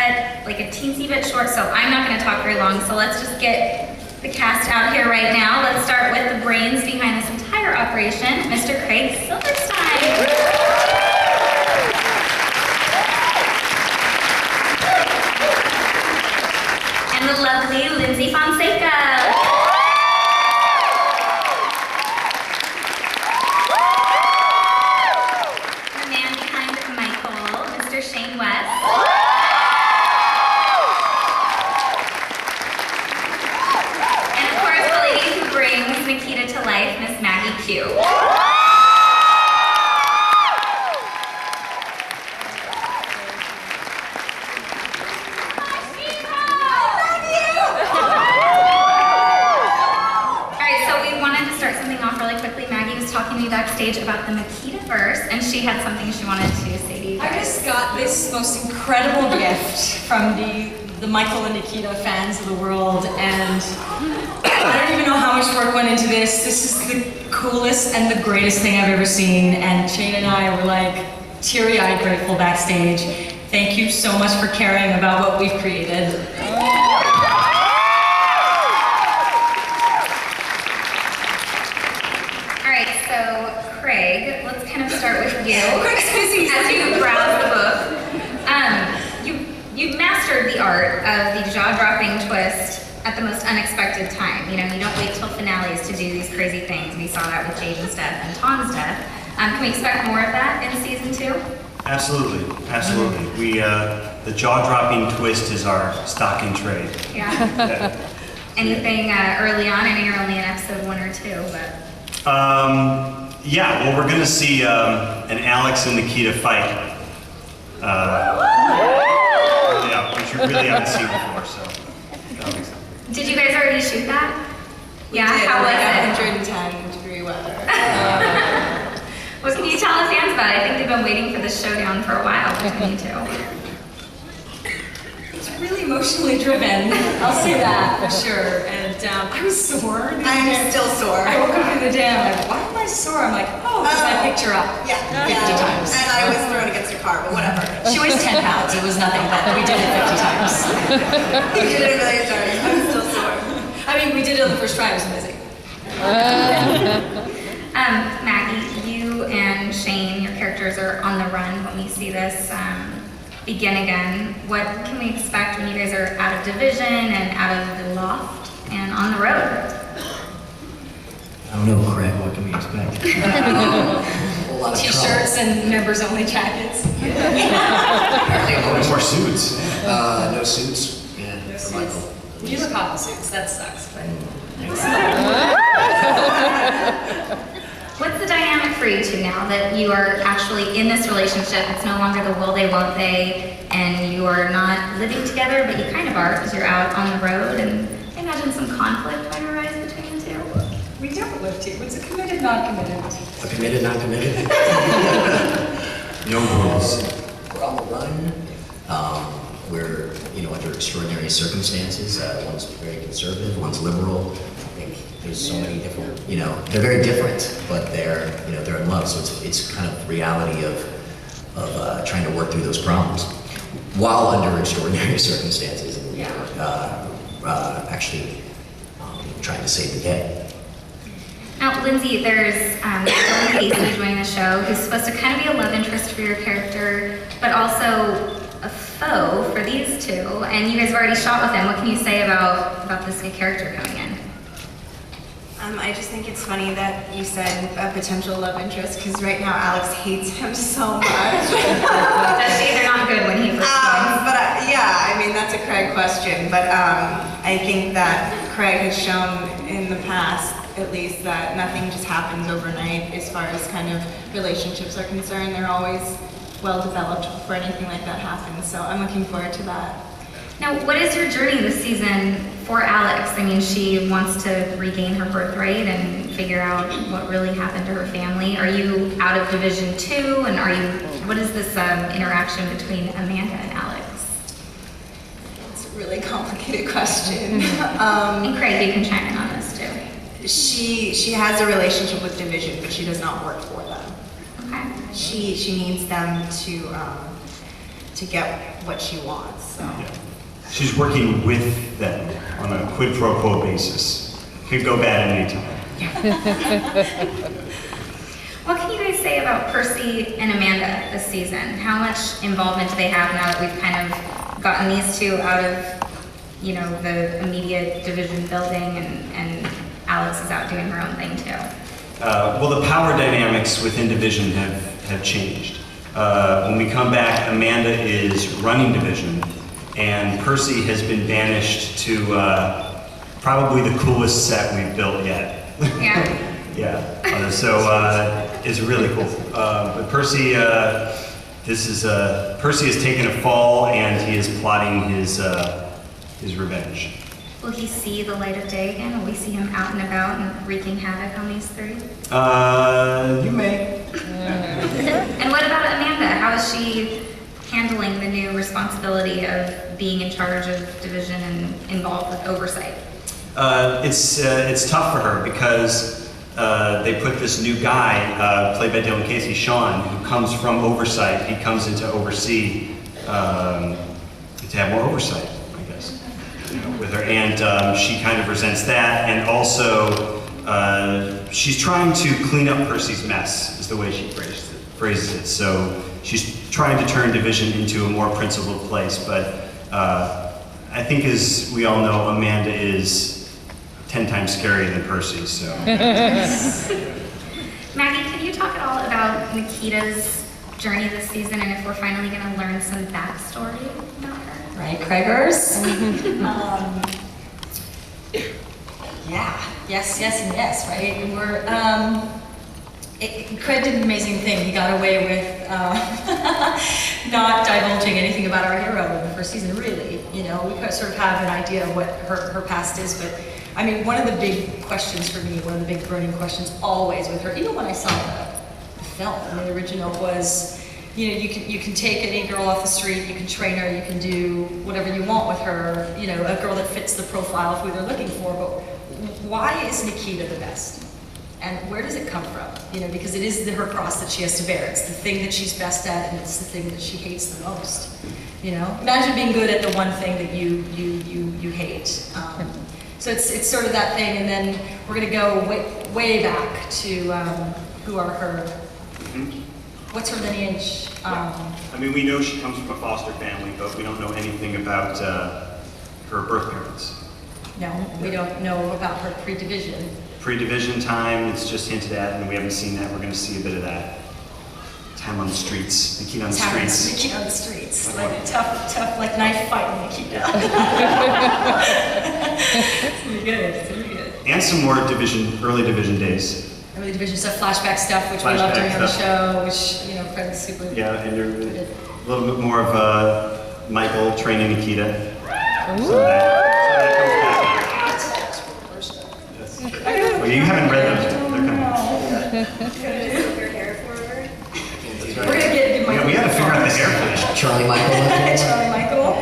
cut like a teensy bit short, so I'm not going to talk very long. So let's just get the cast out here right now. Let's start with the brains behind this entire operation, Mr. Craig Silverstein. And the lovely Lyndsy Fonseca. The man behind Michael, Mr. Shane West. And of course, the lady who brings Nikita to life, Miss Maggie Q. Talking to me backstage about the Nikita verse, and she had something she wanted to say to you guys. I just got this most incredible gift from the Michael and Nikita fans of the world, and I don't even know how much work went into this. This is the coolest and the greatest thing I've ever seen, and Shane and I were like teary-eyed grateful backstage. Thank you so much for caring about what we've created. Craig, let's kind of start with you. As you browse the book, you've mastered the art of the jaw-dropping twist at the most unexpected time. You know, you don't wait till finales to do these crazy things. We saw that with Jaden's death and Tom's death. Can we expect more of that in season 2? Absolutely, absolutely. The jaw-dropping twist is our stock in trade. Yeah. Anything early on? I know you're only in episode 1 or 2, but. Yeah, well, we're going to see an Alex and Nikita fight. Yeah, which you really haven't seen before, so that'll be something. Did you guys already shoot that? Yeah, how was it? 110-degree weather. What can you tell the fans about it? I think they've been waiting for this showdown for a while between you two. It's really emotionally driven, I'll say that for sure. And I was sore. I'm still sore. I woke up in the day, I'm like, why am I sore? I'm like, oh, because I picked her up 50 times. And I was thrown against her car, but whatever. She weighs 10 pounds. It was nothing, but we did it 50 times. We did it a million times. I'm still sore. I mean, we did it on the first try. It was amazing. Maggie, you and Shane, your characters are on the run when we see this begin again. What can we expect when you guys are out of division and out of the loft and on the road? I don't know, Craig, what can we expect? A lot of T-shirts and members-only jackets. More suits. No suits. Yeah, No for Michael. suits. You look hot in suits. That sucks. But What's the dynamic for you two now that you are actually in this relationship? It's no longer the will they, won't they, and you are not living together, but you kind of are because you're out on the road, and I imagine some conflict might arise between the two. we don't live together. It's a committed, non-committed. A committed, non-committed? No rules. We're on the run. We're, under extraordinary circumstances. One's very conservative, one's liberal. I think there's so many different, they're very different, but they're in love. So it's kind of reality of trying to work through those problems while under extraordinary circumstances. And, actually trying to save the day. Now, Lyndsy, there's Dylan Casey joining the show, who's supposed to kind of be a love interest for your character, but also a foe for these two, and you guys have already shot with him. What can you say about this new character coming in? I just think it's funny that you said a potential love interest, because right now Alex hates him so much. They're not good when he first joins. But yeah, I mean, that's a Craig question, but I think that Craig has shown in the past, at least, that nothing just happens overnight as far as kind of relationships are concerned. They're always well developed before anything like that happens, so I'm looking forward to that. Now, what is your journey this season for Alex? I mean, she wants to regain her birthright and figure out what really happened to her family. Are you out of Division 2, and what is this interaction between Amanda and Alex? It's a really complicated question. And Craig, you can chime in on this too. She has a relationship with Division, but she does not work for them. Okay. She needs them to get what she wants. So. Yeah. She's working with them on a quid pro quo basis. Could go bad at any time. What can you guys say about Percy and Amanda this season? How much involvement do they have now that we've kind of gotten these two out of, you know, the immediate division building, and Alex is out doing her own thing too? Well, the power dynamics within division have changed. When we come back, Amanda is running division, and Percy has been banished to probably the coolest set we've built yet. Yeah. Yeah. It's really cool. But Percy, Percy has taken a fall, and he is plotting his revenge. Will he see the light of day again? Will we see him out and about and wreaking havoc on these three? You may. And what about Amanda? How is she handling the new responsibility of being in charge of division and involved with oversight? It's tough for her because they put this new guy, played by Dylan Casey, Sean, who comes from oversight. He comes in to oversee, to have more oversight, I guess, you know, with her. And she kind of resents that. And also, she's trying to clean up Percy's mess, is the way she phrases it. So she's trying to turn division into a more principled place. But I think, as we all know, Amanda is 10 times scarier than Percy, so. Maggie, can you talk at all about Nikita's journey this season, and if we're finally going to learn some backstory about her? Right, Craigers? Yeah, yes, and yes, right? And Craig did an amazing thing. He got away with not divulging anything about our hero in the first season, really. You know, we sort of have an idea of what her past is, but I mean, one of the big questions for me, one of the big burning questions always with her, even when I saw the film, I mean, the original was, you know, you can take any girl off the street, you can train her, you can do whatever you want with her, you know, a girl that fits the profile of who they're looking for, but why is Nikita the best? And where does it come from? You know, because it is her cross that she has to bear. It's the thing that she's best at, and it's the thing that she hates the most. You know, imagine being good at the one thing that you hate. So it's sort of that thing, and then we're going to go way back to who are her. What's her lineage? I mean, we know she comes from a foster family, but we don't know anything about her birth parents. No, we don't know about her pre-division. Pre-division time, it's just hinted at, and we haven't seen that. We're going to see a bit of that. Time on the streets, Nikita on the streets. Nikita on the streets, like a tough, like knife fighting Nikita. It's really good, it's really good. And some more early division days. Early division stuff, flashback stuff, which we love doing on the show, which, you know, Craig's super. Yeah, and you're a little bit more of Michael training Nikita. So that comes back. Well, you haven't read them. They're coming. We're gonna get Michael. Yeah, we gotta figure out the hair finish. Charlie Michael. Charlie Michael.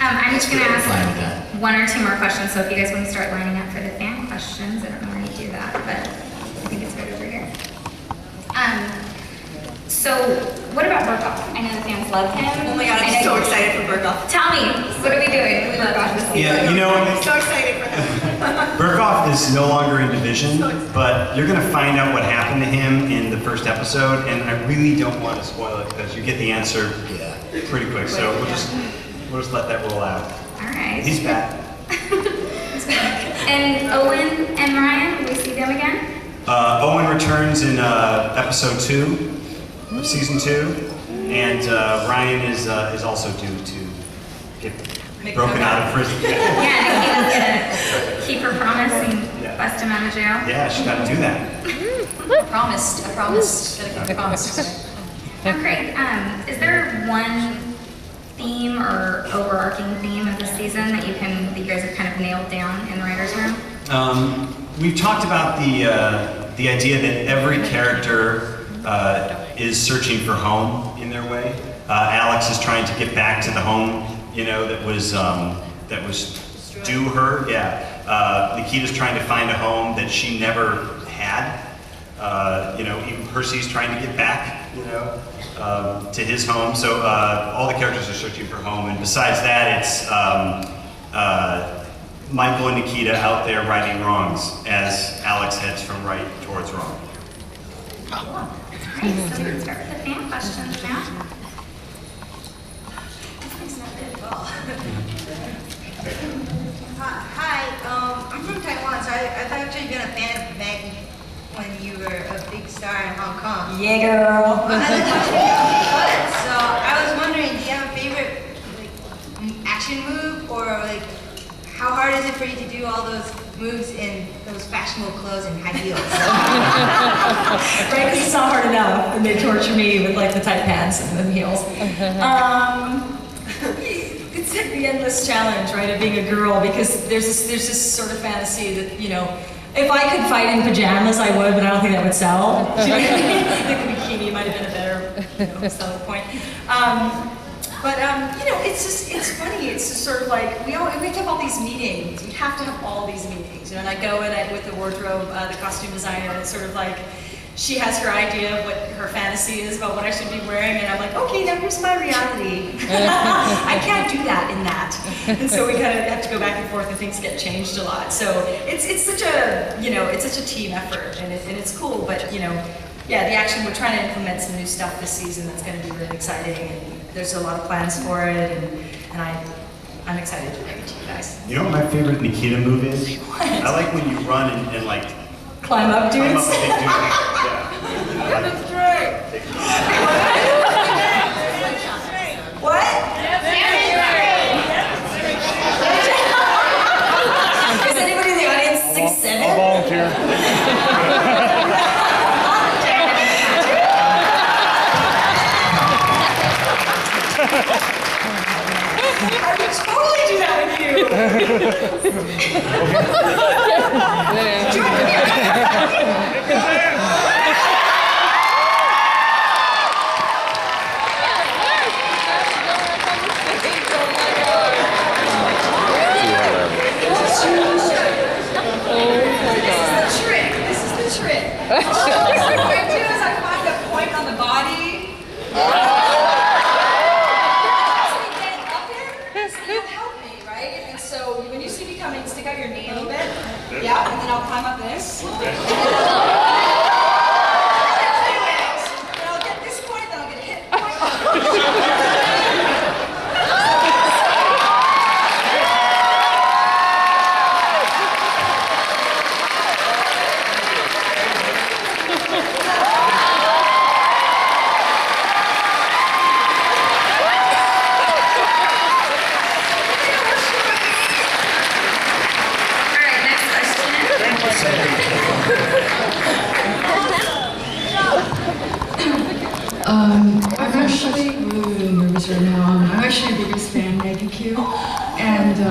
I'm just going to Fine with ask that. one or two more questions, so if you guys want to start lining up for the fan questions, I don't know where you do that, but I think it's right over here. So, what about Burkoff? I know the fans love him. Oh my god, I'm so excited for Burkoff. Tell me, what are we doing with Burkoff this season? Yeah, you know, I'm so excited for him. Burkoff is no longer in division, but you're gonna find out what happened to him in the first episode, and I really don't want to spoil it because you get the answer pretty quick. So we'll just let that roll out. All right. He's back. And Owen and Ryan, will we see them again? Owen returns in episode 2 of season 2, and Ryan is also due to get broken out of prison. Yeah, Nikita's gonna keep her promise and bust him out of jail. Yeah, she got to do that. I promised. Gotta keep the promise. Oh, great. Is there one theme or overarching theme of the season that you guys have kind of nailed down in the writers' room? We've talked about the idea that every character is searching for home in their way. Alex is trying to get back to the home, you know, that was due her. Yeah. Nikita's trying to find a home that she never had. You know, even Percy's trying to get back. You know, to his home. So all the characters are searching for home, and besides that, it's Michael and Nikita out there righting wrongs as Alex heads from right towards wrong. All right, so we can start with the fan questions now. Hi, I'm from Taiwan, so I've actually been a fan of Maggie when you were a big star in Hong Kong. Yeah, girl. I like watching you, so I was wondering, do you have a favorite action move, or how hard is it for you to do all those moves in those fashionable clothes and high heels? Right, because it's not hard enough, and they torture me with the tight pants and the heels. It's like the endless challenge, right, of being a girl, because there's this sort of fantasy that, if I could fight in pajamas, I would, but I don't think that would sell. The bikini might have been a better selling point. It's funny. It's just sort of we have to have all these meetings. We have to have all these meetings, and I go in with the wardrobe, the costume designer, and it's sort of she has her idea of what her fantasy is about what I should be wearing, and I'm like, okay, now here's my reality. I can't do that in that. And so we kind of have to go back and forth, and things get changed a lot. So it's such a, it's such a team effort, and it's cool, but yeah, the action, we're trying to implement some new stuff this season that's going to be really exciting, and there's a lot of plans for it, and I'm excited to bring it to you guys. You know what my favorite Nikita move is? What? I like when you run and Climb up dudes? climb up a big dude. Yeah. That's great. What? Is anybody in the audience 6'7"? I'll volunteer. I would totally do that with you. This is the trick. What I do is I find a point on the body. When you see me coming, stick out your knee a little bit. Yeah, and then I'll climb up this. And I'll get this point, then I'll get a hit point. I'm actually really nervous right now. I'm actually the biggest fan of Maggie Q, and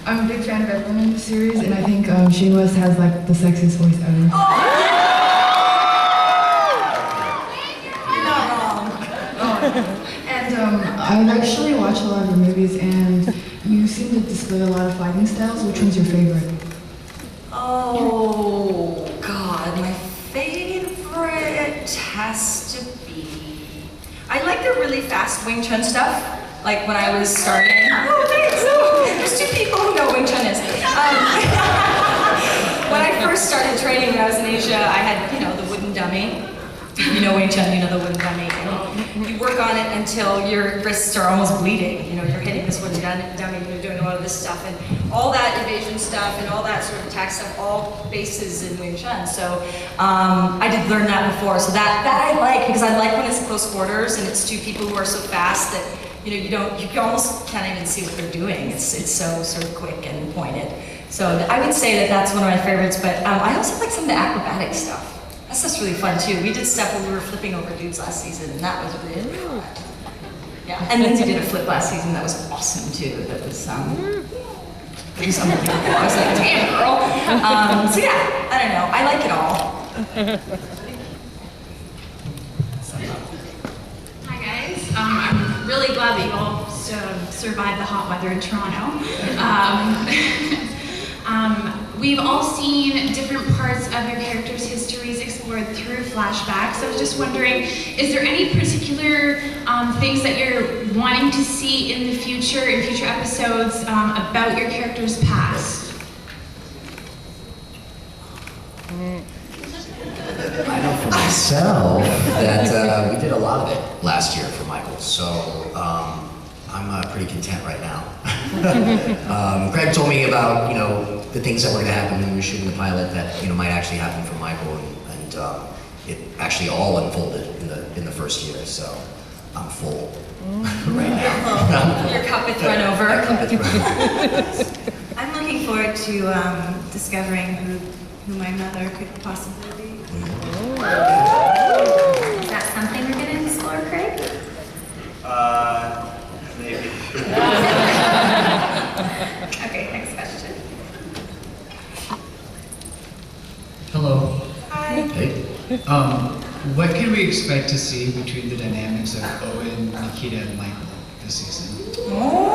I'm a big fan of everyone in the series, and I think she has the sexiest voice ever. You're not wrong. And I've actually watched a lot of your movies, and you seem to display a lot of fighting styles. Which one's your favorite? Oh, God, my favorite has to be... I like the really fast Wing Chun stuff, like when I was starting. Oh, thanks! There's two people who know Wing Chun is. When I first started training when I was in Asia, I had, the wooden dummy. You know Wing Chun, you know the wooden dummy. And you work on it until your wrists are almost bleeding. You're hitting this wooden dummy, and you're doing a lot of this stuff. And all that evasion stuff and all that sort of attack stuff, all bases in Wing Chun. So I did learn that before. So that I like, because I like when it's close quarters and it's two people who are so fast that you almost can't even see what they're doing. It's so sort of quick and pointed. So I would say that that's one of my favorites. But I also like some of the acrobatic stuff. That's just really fun too. We did stuff where we were flipping over dudes last season, and that was really fun. Yeah, and Lyndsy did a flip last season. That was awesome too. That was unbelievable. I was like, damn, girl. So yeah, I don't know. I like it all. Hi guys. I'm really glad that you all survived the hot weather in Toronto. we've all seen different parts of your characters' histories explored through flashbacks. I was just wondering, is there any particular things that you're wanting to see in the future, in future episodes, about your character's past? I know for myself that we did a lot of it last year for Michael, so I'm pretty content right now. Greg told me about the things that were going to happen when we were shooting the pilot that might actually happen for Michael, and it actually all unfolded in the first year. So I'm full right now. Your cup is run over. My cup is run over. I'm looking forward to discovering who my mother could possibly be. Is that something we're going to explore, Craig? Maybe. Okay, next question. Hello. Hi. Hey. What can we expect to see between the dynamics of Owen, Nikita, and Michael this season? Well,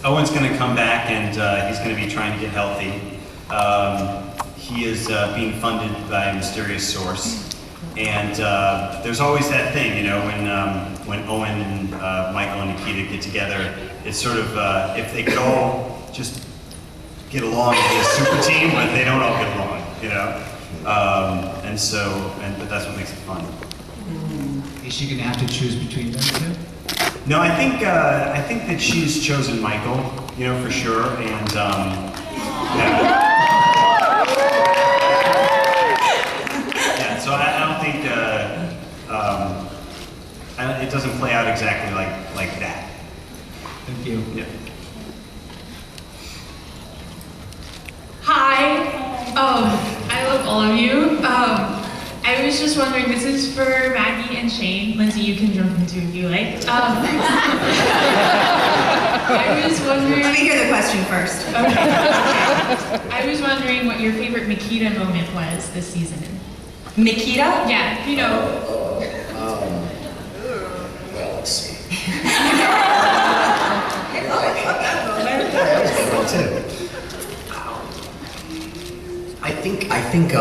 Owen's going to come back and he's going to be trying to get healthy. He is being funded by a mysterious source. And there's always that thing, when Owen and Michael and Nikita get together, it's sort of, if they could all just get along and be a super team, but they don't all get along, but that's what makes it fun. Is she going to have to choose between them two? No, I think that she's chosen Michael, for sure, and yeah. Yeah, so I don't think it doesn't play out exactly like that. Thank you. Yeah. Hi. I love all of you. I was just wondering, this is for Maggie and Shane. Lyndsy, you can jump into if you like. I was wondering... Let me hear the question first. Okay. I was wondering what your favorite Nikita moment was this season. Nikita? Yeah, Well, let's see. I think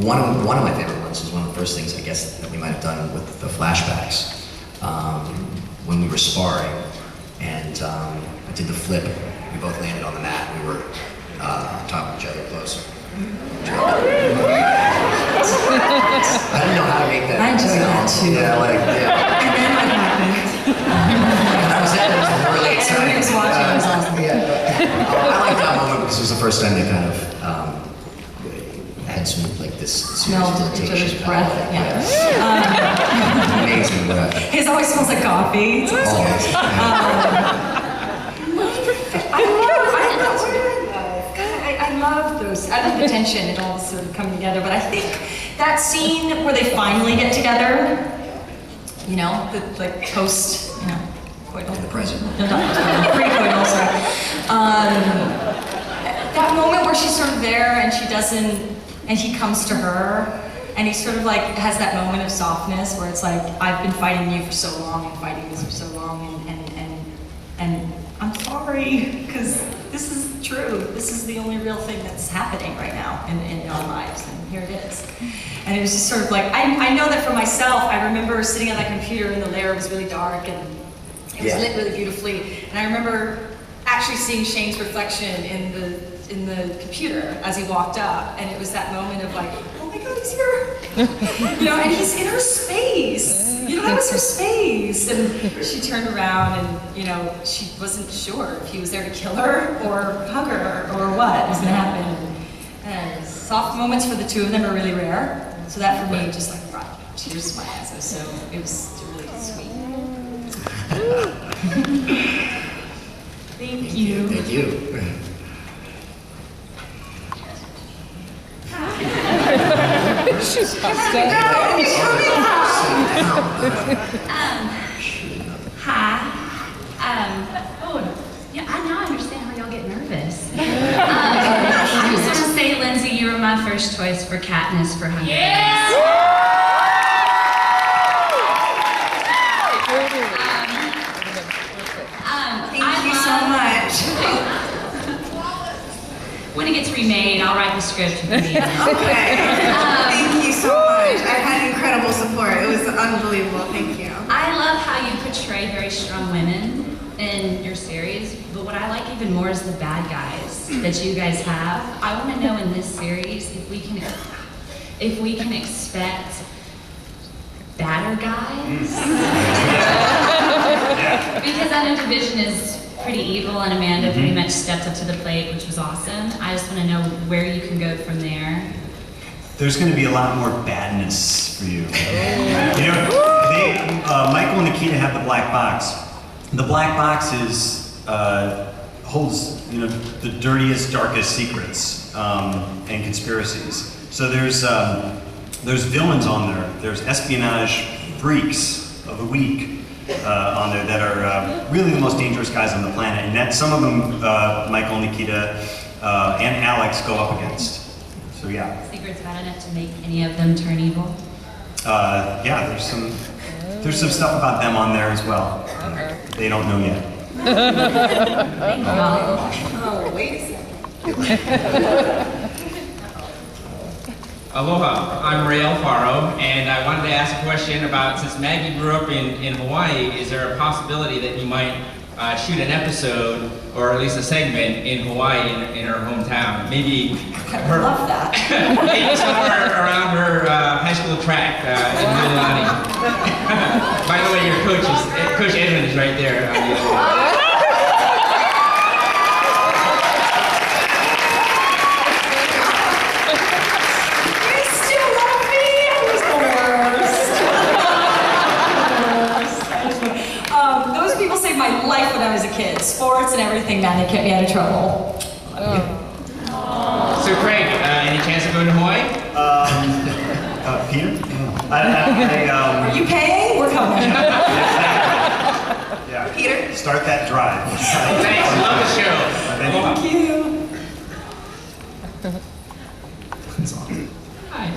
one of my favorite ones is one of the first things I guess that we might have done with the flashbacks when we were sparring, and I did the flip. We both landed on the mat. We were on top of each other close. I didn't know how to make that. I enjoyed that too. Yeah, And then what happened? that was really exciting. Everybody was watching, it was awesome. Yeah, I like that moment because it was the first time they kind of had some this Smelled each other's breath. Yeah. amazing breath. His always smells like coffee. It's awesome. Always. I love those. I love the tension and all sort of coming together. But I think that scene where they finally get together, the post, coital. In the present. No, not pre-coital, sorry. That moment where she's sort of there and she doesn't, and he comes to her, and he sort of has that moment of softness where it's like, I've been fighting you for so long and fighting this for so long, and I'm sorry, because this is true. This is the only real thing that's happening right now in our lives, and here it is. And it was just sort of I know that for myself, I remember sitting on that computer and the layer was really dark and it was lit really beautifully. And I remember actually seeing Shane's reflection in the computer as he walked up, and it was that moment of oh my God, he's here. And he's in her space. That was her space. And she turned around and, she wasn't sure if he was there to kill her or hug her or what was gonna happen. And soft moments for the two of them are really rare. So that for me just brought tears to my eyes. It was really sweet. Thank you. Thank you. Hi. Yeah, now I understand how y'all get nervous. I just want to say, Lyndsy, you were my first choice for Katniss for Hunger Games. be made. I'll write the script. Okay. Thank you so much. I had incredible support. It was unbelievable. Thank you. I love how you portray very strong women in your series, but what I like even more is the bad guys that you guys have. I want to know in this series if we can expect badder guys. Because I know Division is pretty evil, and Amanda pretty much stepped up to the plate, which was awesome. I just want to know where you can go from there. There's going to be a lot more badness for you. You know, Michael and Nikita have the black box. The black box holds the dirtiest, darkest secrets and conspiracies. So there's villains on there. There's espionage freaks of the week on there that are really the most dangerous guys on the planet, and that some of them Michael, Nikita, and Alex go up against. So yeah. Secrets bad enough to make any of them turn evil? Yeah, there's some stuff about them on there as well. They don't know yet. Oh, wait a second. Aloha, I'm Ray Alfaro, and I wanted to ask a question about, since Maggie grew up in Hawaii, is there a possibility that you might shoot an episode, or at least a segment, in Hawaii in her hometown? Maybe her, love that. maybe somewhere around her high school track in Mililani. By the way, your Coach Edmund is right there. On the other My life when I was a kid. Sports and everything, man, they kept me out of trouble. So Craig, any chance of going to Hawaii? Peter? Are you paying? We're coming. Yeah. Peter? Start that drive. Thanks, love the show. Thank you. That's awesome. Hi.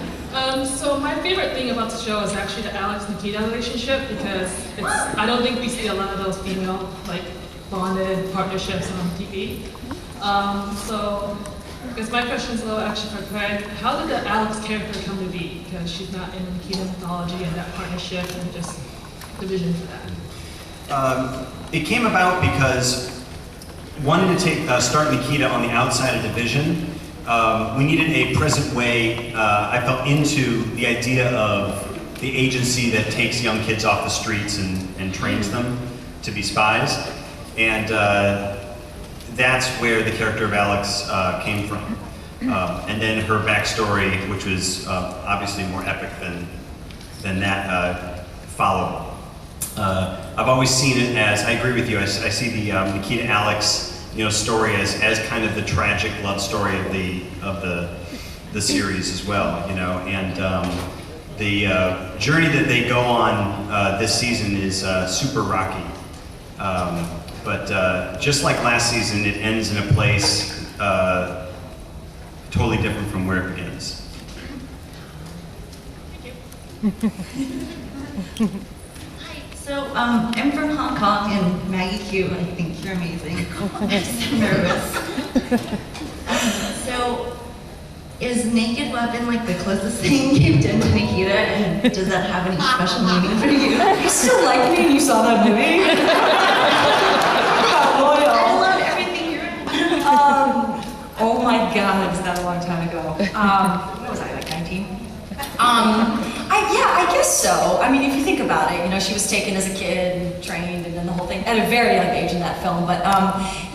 So my favorite thing about the show is actually the Alex-Nikita relationship, because I don't think we see a lot of those female bonded partnerships on TV. So I guess my question is a little actually for Craig. How did the Alex character come to be? Because she's not in the Nikita mythology, and that partnership and just the vision for that. It came about because wanting to start Nikita on the outside of Division. We needed a present way, I felt, into the idea of the agency that takes young kids off the streets and trains them to be spies. And that's where the character of Alex came from. And then her backstory, which was obviously more epic than that, followed. I've always seen it as, I agree with you, I see the Nikita Alex story as kind of the tragic love story of the series as well, and the journey that they go on this season is super rocky, but just like last season, it ends in a place totally different from where it begins. So, I'm from Hong Kong, and Maggie Q, I think you're amazing. I'm so nervous. So, is Naked Weapon the closest thing you've done to Nikita, and does that have any special meaning for you? You still like me and you saw that movie? Loyal. I love everything you're in. Oh my God, was that a long time ago? What was I, 19? I guess so. I mean, if you think about it, she was taken as a kid and trained and then the whole thing at a very young age in that film. But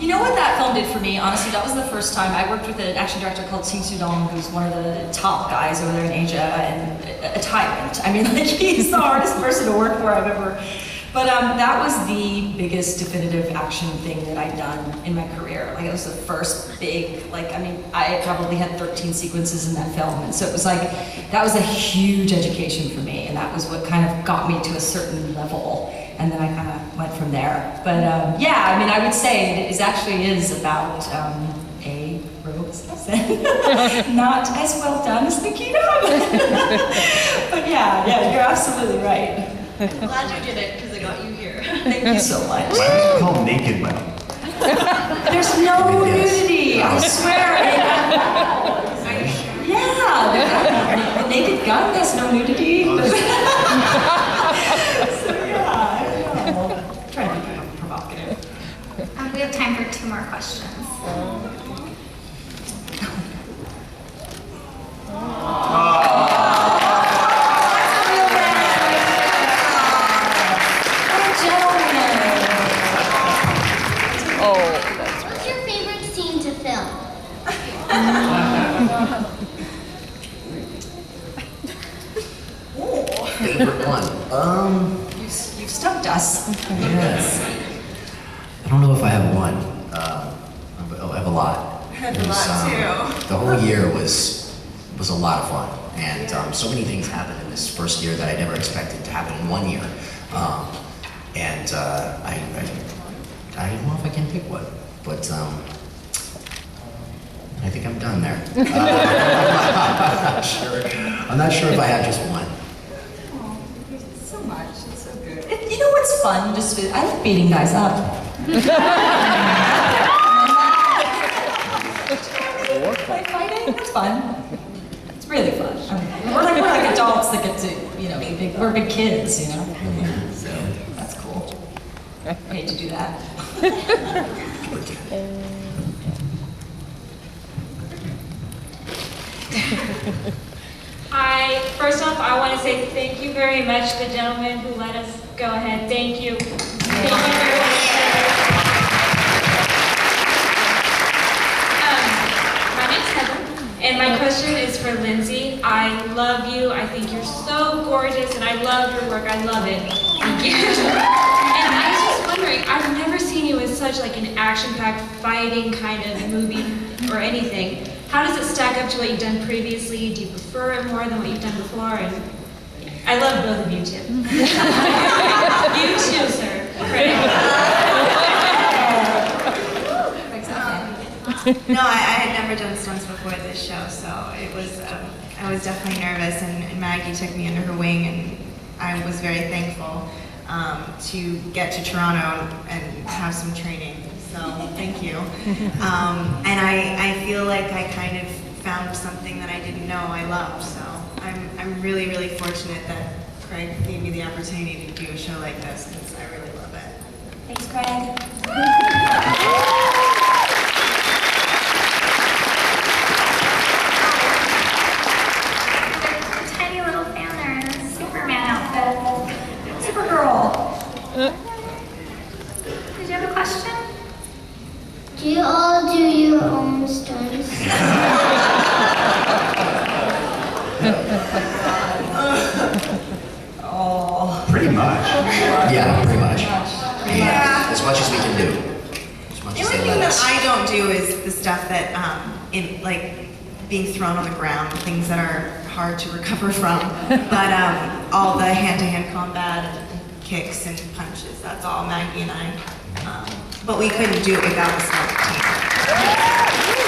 you know what that film did for me? Honestly, that was the first time I worked with an action director called Sing Sudong, who's one of the top guys over there in Asia and a tyrant. I mean, he's the hardest person to work for I've ever. But that was the biggest definitive action thing that I'd done in my career. It was the first big, I probably had 13 sequences in that film. And so it was that was a huge education for me. And that was what kind of got me to a certain level. And then I kind of went from there. But I would say it actually is about a rogue assassin. Not as well done as Nikita. But yeah, you're absolutely right. I'm glad you did it, because I got you here. Thank you so much. Why was it called Naked Weapon? There's no nudity, I swear. Yeah, the Naked Gun, there's no nudity. So yeah, I don't know. Try to be provocative. We have time for 2 more questions. What's your favorite scene to film? Favorite one? You've stumped us. Yes. I don't know if I have one. I have a lot. I had a lot too. The whole year was a lot of fun, and so many things happened in this first year that I never expected to happen in 1 year. I don't know if I can pick one, but I think I'm done there. I'm not sure if I have just one. So much, it's so good. You know what's fun? I like beating guys up. Like fighting, it's fun. It's really fun. We're like adults that get to, we're big kids, So that's cool. I hate to do that. Hi, first off, I want to say thank you very much to the gentleman who let us go ahead. Thank you. Thank you very much. My name's Heather, and my question is for Lyndsy. I love you. I think you're so gorgeous, and I love your work. I love it. Thank you. And I was just wondering, I've never seen you as such like an action-packed fighting kind of movie or anything. How does it stack up to what you've done previously? Do you prefer it more than what you've done before? And I love both of you too. You too, sir. No, I had never done stunts before this show, so it was. I was definitely nervous, and Maggie took me under her wing, and I was very thankful to get to Toronto and have some training. So thank you. And I feel like I kind of found something that I didn't know I loved. So I'm really, really fortunate that Craig gave me the opportunity to do a show like this, because I really love it. Thanks, Craig. A tiny little fan there in a Superman outfit. Supergirl. Did you have a question? Do you all do your own stunts? Pretty much. Yeah, pretty much. Yeah. As much as we can do. As much The as only they thing let that us. I don't do is the stuff that, like being thrown on the ground, things that are hard to recover from. But all the hand-to-hand combat and kicks and punches, that's all Maggie and I. But we couldn't do it without the stunt team.